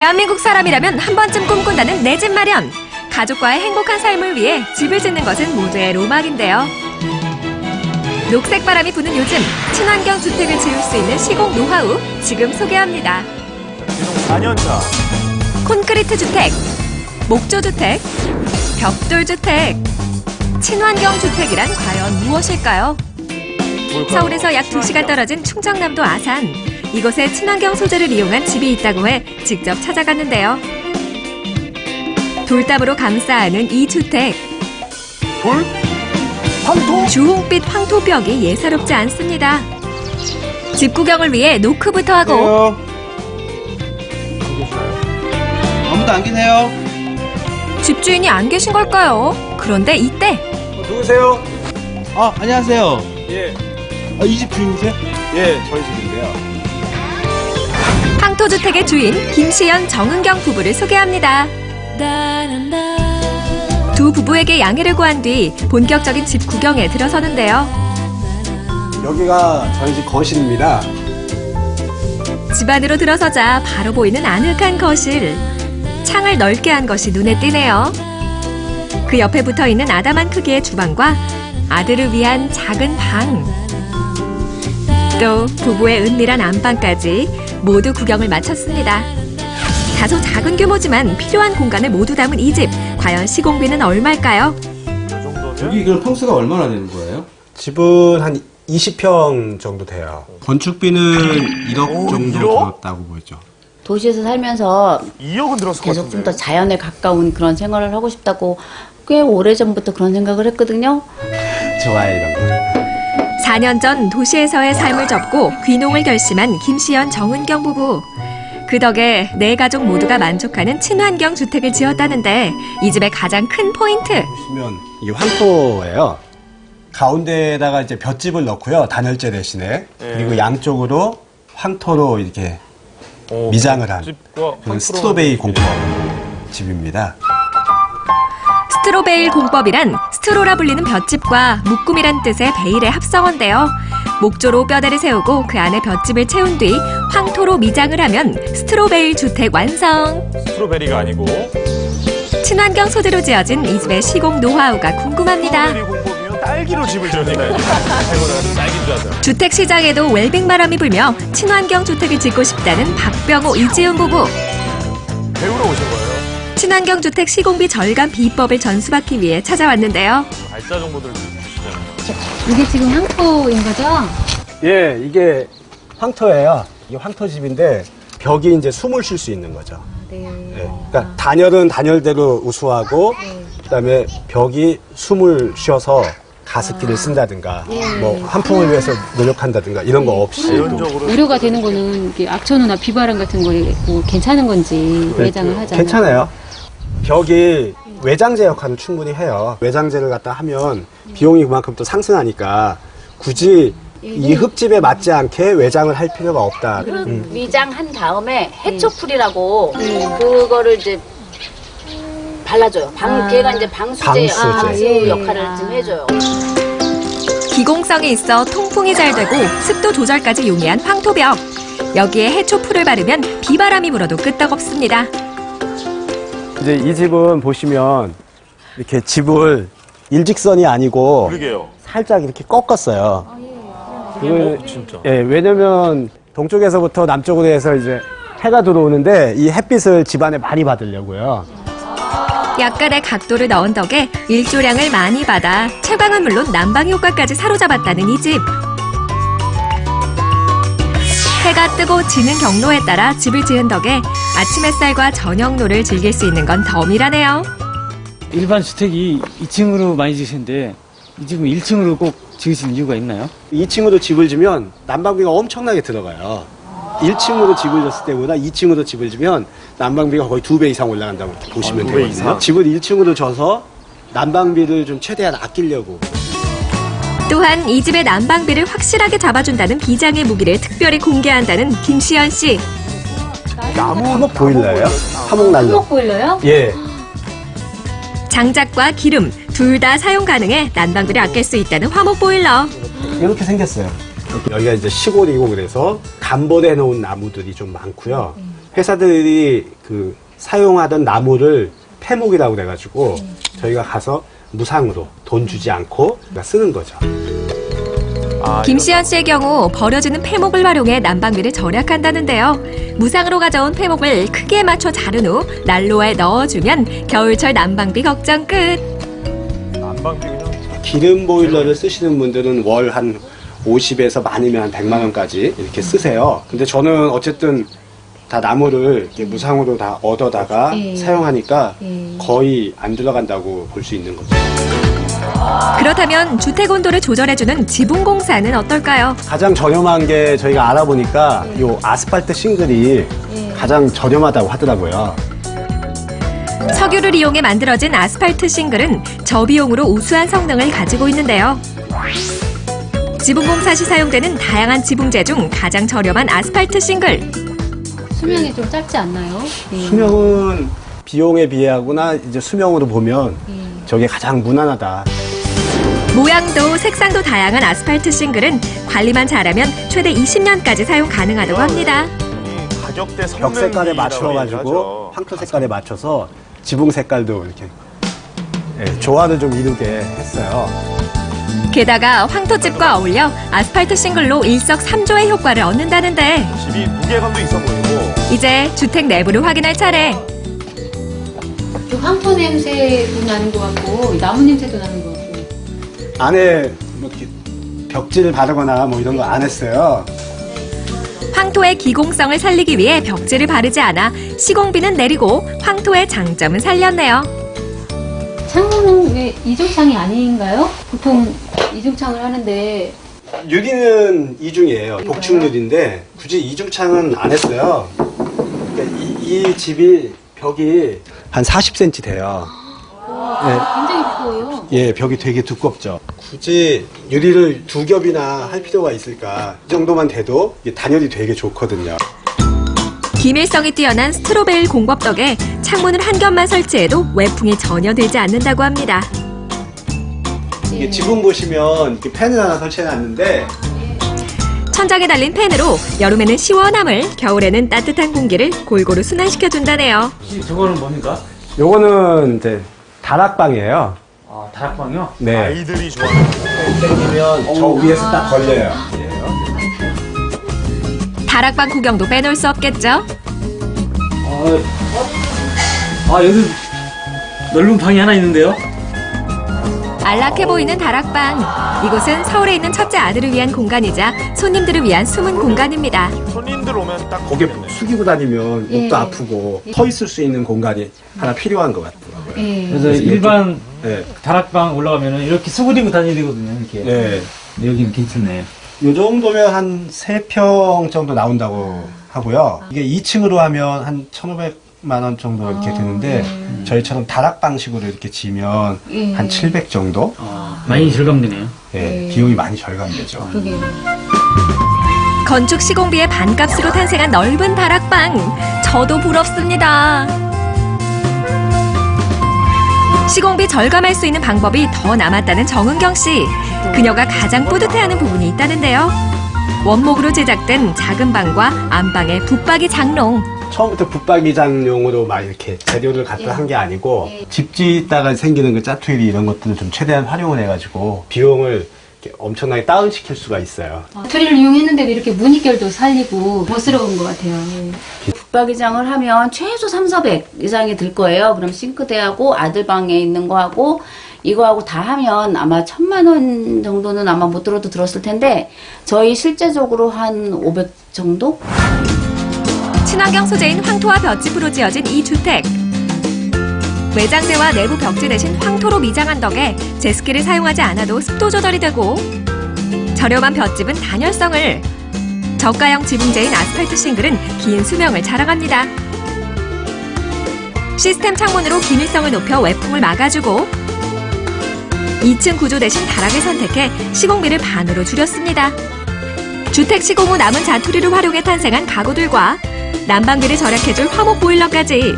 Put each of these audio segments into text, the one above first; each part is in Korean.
대한민국 사람이라면 한 번쯤 꿈꾼다는 내 집 마련. 가족과의 행복한 삶을 위해 집을 짓는 것은 모두의 로망인데요. 녹색 바람이 부는 요즘 친환경 주택을 지을 수 있는 시공 노하우 지금 소개합니다. 기동 4년차. 콘크리트 주택, 목조 주택, 벽돌 주택. 친환경 주택이란 과연 무엇일까요? 서울에서 약 2시간 떨어진 충청남도 아산. 이곳에 친환경 소재를 이용한 집이 있다고 해 직접 찾아갔는데요. 돌담으로 감싸 안은 이 주택. 돌? 황토? 주홍빛 황토벽이 예사롭지 않습니다. 집 구경을 위해 노크부터 하고. 아무도 안 계세요? 집주인이 안 계신 걸까요? 그런데 이때. 누구세요? 안녕하세요. 예. 이 집 주인이세요? 예, 저희 집인데요. 황토주택의 주인 김시연, 정은경 부부를 소개합니다. 두 부부에게 양해를 구한 뒤 본격적인 집 구경에 들어서는데요. 여기가 저희 집 거실입니다. 집 안으로 들어서자 바로 보이는 아늑한 거실. 창을 넓게 한 것이 눈에 띄네요. 그 옆에 붙어있는 아담한 크기의 주방과 아들을 위한 작은 방. 또 부부의 은밀한 안방까지 모두 구경을 마쳤습니다. 다소 작은 규모지만 필요한 공간을 모두 담은 이 집. 과연 시공비는 얼마일까요? 여기 그럼 평수가 얼마나 되는 거예요? 집은 한 20평 정도 돼요. 건축비는 1억 정도 1억? 들었다고 보죠. 도시에서 살면서 2억은 들었을 것 계속 같은데. 좀 더 자연에 가까운 그런 생활을 하고 싶다고 꽤 오래전부터 그런 생각을 했거든요. 좋아요, 이런 거. 4년 전 도시에서의 삶을 접고 귀농을 결심한 김시연, 정은경 부부. 그 덕에 네 가족 모두가 만족하는 친환경 주택을 지었다는데 이 집의 가장 큰 포인트. 보시면 이게 황토예요. 가운데에다가 이제 볏짚을 넣고요. 단열재 대신에. 그리고 양쪽으로 황토로 이렇게 미장을 한 그런 스트로베이 공법 집입니다. 스트로베일 공법이란 스트로라 불리는 볏짚과 묶음이란 뜻의 베일의 합성어인데요. 목조로 뼈대를 세우고 그 안에 볏짚을 채운 뒤 황토로 미장을 하면 스트로베일 주택 완성. 스트로베리가 아니고. 친환경 소재로 지어진 이 집의 시공 노하우가 궁금합니다. 스트로베리 공법이면 딸기로 집을 지으니까. 아이고, 나 딸기인 줄 알았어요. 주택 시장에도 웰빙 바람이 불며 친환경 주택을 짓고 싶다는 박병호, 이지훈 부부. 배우러 오신 거예요? 친환경 주택 시공비 절감 비법을 전수받기 위해 찾아왔는데요. 알짜 정보들 주시잖아요. 이게 지금 황토인 거죠? 예, 이게 황토예요. 이게 황토집인데 벽이 이제 숨을 쉴 수 있는 거죠. 네. 예, 그러니까 단열은 단열대로 우수하고 그다음에 벽이 숨을 쉬어서 가습기를 쓴다든가 뭐 환풍을 위해서 노력한다든가 이런 거 없이 자연적으로. 우려가 되는 거는 이게 악천후나 비바람 같은 거에 뭐 괜찮은 건지 외장을 하잖아요. 괜찮아요. 벽이 외장재 역할을 충분히 해요. 외장재를 갖다 하면 비용이 그만큼 또 상승하니까 굳이 이 흙집에 맞지 않게 외장을 할 필요가 없다. 미장한 다음에 해초풀이라고 그거를 이제 발라줘요. 걔가 이제 방수 역할을 좀 해줘요. 기공성이 있어 통풍이 잘 되고 습도 조절까지 용이한 황토벽. 여기에 해초풀을 바르면 비바람이 불어도 끄떡없습니다. 이제 이 집은 보시면 이렇게 집을 일직선이 아니고 그러게요. 살짝 이렇게 꺾었어요. 진짜. 예, 왜냐면 동쪽에서부터 남쪽으로 해서 이제 해가 들어오는데 이 햇빛을 집안에 많이 받으려고요. 약간의 각도를 넣은 덕에 일조량을 많이 받아 채광은 물론 난방 효과까지 사로잡았다는 이 집. 해가 뜨고 지는 경로에 따라 집을 지은 덕에 아침 햇살과 저녁노를 즐길 수 있는 건 덤이라네요. 일반 주택이 2층으로 많이 지으시는데 이 집은 1층으로 꼭 지으신 이유가 있나요? 2층으로 집을 지면 난방비가 엄청나게 들어가요. 1층으로 집을 졌을 때보다 2층으로 집을 지면 난방비가 거의 2배 이상 올라간다고 보시면 2배 되거든요. 이상? 집을 1층으로 져서 난방비를 좀 최대한 아끼려고. 또한 이 집의 난방비를 확실하게 잡아준다는 비장의 무기를 특별히 공개한다는 김시연 씨. 화목 보일러예요? 화목난로. 한목 보일러요? 예. 장작과 기름 둘 다 사용 가능해 난방비를 아낄 수 있다는 화목 보일러. 이렇게 생겼어요. 여기가 이제 시골이고 그래서 간벌해 놓은 나무들이 좀 많고요. 회사들이 그 사용하던 나무를 폐목이라고 그래가지고 저희가 가서 무상으로 돈 주지 않고 쓰는 거죠. 김시현 씨의 경우 버려지는 폐목을 활용해 난방비를 절약한다는데요. 무상으로 가져온 폐목을 크기에 맞춰 자른 후 난로에 넣어주면 겨울철 난방비 걱정 끝. 난방비 그냥. 기름 보일러를 쓰시는 분들은 월 한 50에서 많으면 한 100만 원까지 이렇게 쓰세요. 근데 저는 어쨌든 다 나무를 이렇게 무상으로 다 얻어다가 사용하니까 거의 안 들어간다고 볼 수 있는 거죠. 그렇다면 주택 온도를 조절해주는 지붕 공사는 어떨까요? 가장 저렴한 게 저희가 알아보니까 요 아스팔트 싱글이 가장 저렴하다고 하더라고요. 석유를 이용해 만들어진 아스팔트 싱글은 저비용으로 우수한 성능을 가지고 있는데요. 지붕 공사 시 사용되는 다양한 지붕재 중 가장 저렴한 아스팔트 싱글. 수명이 좀 짧지 않나요? 수명은 비용에 비하거나 이제 수명으로 보면 저게 가장 무난하다. 모양도 색상도 다양한 아스팔트 싱글은 관리만 잘하면 최대 20년까지 사용 가능하다고 합니다. 가격대 성능 벽 색깔에 맞춰가지고 황토 색깔에 맞춰서 지붕 색깔도 이렇게 조화를 좀 이루게 했어요. 게다가 황토집과 어울려 아스팔트 싱글로 일석삼조의 효과를 얻는다는데 집이 무게감도 있어 보이고. 이제 주택 내부를 확인할 차례. 좀 황토 냄새도 나는 것 같고 나무 냄새도 나는 것 같고. 안에 뭐 이렇게 벽지를 바르거나 뭐 이런 거 안 했어요. 황토의 기공성을 살리기 위해 벽지를 바르지 않아 시공비는 내리고 황토의 장점은 살렸네요. 창문은 왜 이중창이 아닌가요? 보통 이중창을 하는데. 유리는 이중이에요. 복층 유리인데 굳이 이중창은 안 했어요. 그러니까 이 집이 벽이 한 40cm 돼요. 굉장히 두꺼워요. 예, 벽이 되게 두껍죠. 굳이 유리를 두 겹이나 할 필요가 있을까? 이 정도만 돼도 이게 단열이 되게 좋거든요. 기밀성이 뛰어난 스트로베일 공법 덕에 창문을 한 겹만 설치해도 외풍이 전혀 들지 않는다고 합니다. 이게 지붕 보시면 이렇게 팬을 하나 설치해놨는데 천장에 달린 팬으로 여름에는 시원함을, 겨울에는 따뜻한 공기를 골고루 순환시켜준다네요. 저거는 뭡니까? 요거는 이제 다락방이에요. 아, 다락방이요? 네. 아이들이 좋아하는. 땡기면 저 위에서 딱 걸려요. 다락방 구경도 빼놓을 수 없겠죠? 여기 넓은 방이 하나 있는데요? 안락해 보이는 다락방. 이곳은 서울에 있는 첫째 아들을 위한 공간이자 손님들을 위한 숨은 공간입니다. 손님들 오면 딱 거기에 거기겠네. 숙이고 다니면 목도 아프고 서 있을 수 있는 공간이 하나 필요한 것 같더라고요. 그래서 일반 네. 다락방 올라가면은 이렇게 수그리고 다녀야 되거든요, 이렇게. 네. 근데 여기는 괜찮네요. 요 정도면 한 3평 정도 나온다고 하고요. 이게 2층으로 하면 한 1,500만 원 정도 이렇게 드는데 저희처럼 다락방식으로 이렇게 지면 한 700 정도? 많이 절감되네요. 네, 비용이 많이 절감되죠. 건축 시공비의 반값으로 탄생한 넓은 다락방. 저도 부럽습니다. 시공비 절감할 수 있는 방법이 더 남았다는 정은경 씨. 그녀가 가장 뿌듯해하는 부분이 있다는데요. 원목으로 제작된 작은 방과 안방의 붙박이 장롱. 처음부터 붙박이장용으로 막 이렇게 재료를 갖다 한 게 아니고 집 짓다가 생기는 그 짜투리 이런 것들을 좀 최대한 활용을 해가지고 비용을 이렇게 엄청나게 다운시킬 수가 있어요. 트리를 이용했는데도 이렇게 무늬결도 살리고 멋스러운 것 같아요. 붙박이장을 하면 최소 3,400 이상이 들 거예요. 그럼 싱크대하고 아들 방에 있는 거하고 이거하고 다 하면 아마 1,000만 원 정도는 아마 못 들어도 들었을 텐데 저희 실제적으로 한 500 정도? 친환경 소재인 황토와 볏짚으로 지어진 이 주택. 외장재와 내부 벽지 대신 황토로 미장한 덕에 제습기를 사용하지 않아도 습도 조절이 되고 저렴한 볏짚은 단열성을, 저가형 지붕재인 아스팔트 싱글은 긴 수명을 자랑합니다. 시스템 창문으로 기밀성을 높여 외풍을 막아주고 2층 구조 대신 다락을 선택해 시공비를 반으로 줄였습니다. 주택 시공 후 남은 자투리를 활용해 탄생한 가구들과 난방비를 절약해줄 화목 보일러까지.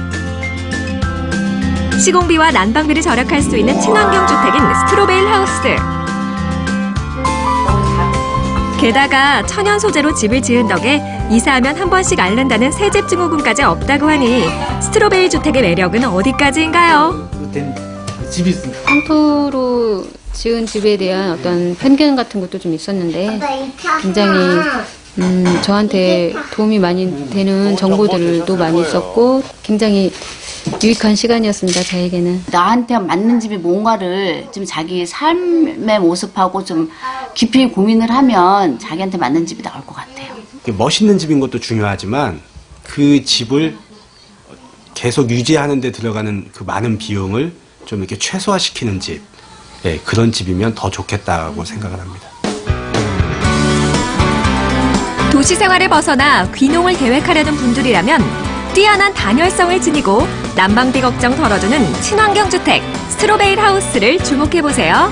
시공비와 난방비를 절약할 수 있는 친환경 주택인 스트로베일 하우스. 게다가 천연 소재로 집을 지은 덕에 이사하면 한 번씩 앓는다는 새집 증후군까지 없다고 하니 스트로베리 주택의 매력은 어디까지인가요? 된 집이 있습니다. 황토로 지은 집에 대한 어떤 편견 같은 것도 좀 있었는데 굉장히 저한테 도움이 많이 되는 정보들도 많이 있었고 굉장히 유익한 시간이었습니다. 저에게는. 나한테 맞는 집이 뭔가를 좀 자기 삶의 모습하고 좀 깊이 고민을 하면 자기한테 맞는 집이 나올 것 같아요. 멋있는 집인 것도 중요하지만 그 집을 계속 유지하는 데 들어가는 그 많은 비용을 좀 이렇게 최소화시키는 집, 예, 그런 집이면 더 좋겠다고 생각을 합니다. 도시 생활을 벗어나 귀농을 계획하려는 분들이라면 뛰어난 단열성을 지니고 난방비 걱정 덜어주는 친환경 주택 스트로베일 하우스를 주목해보세요.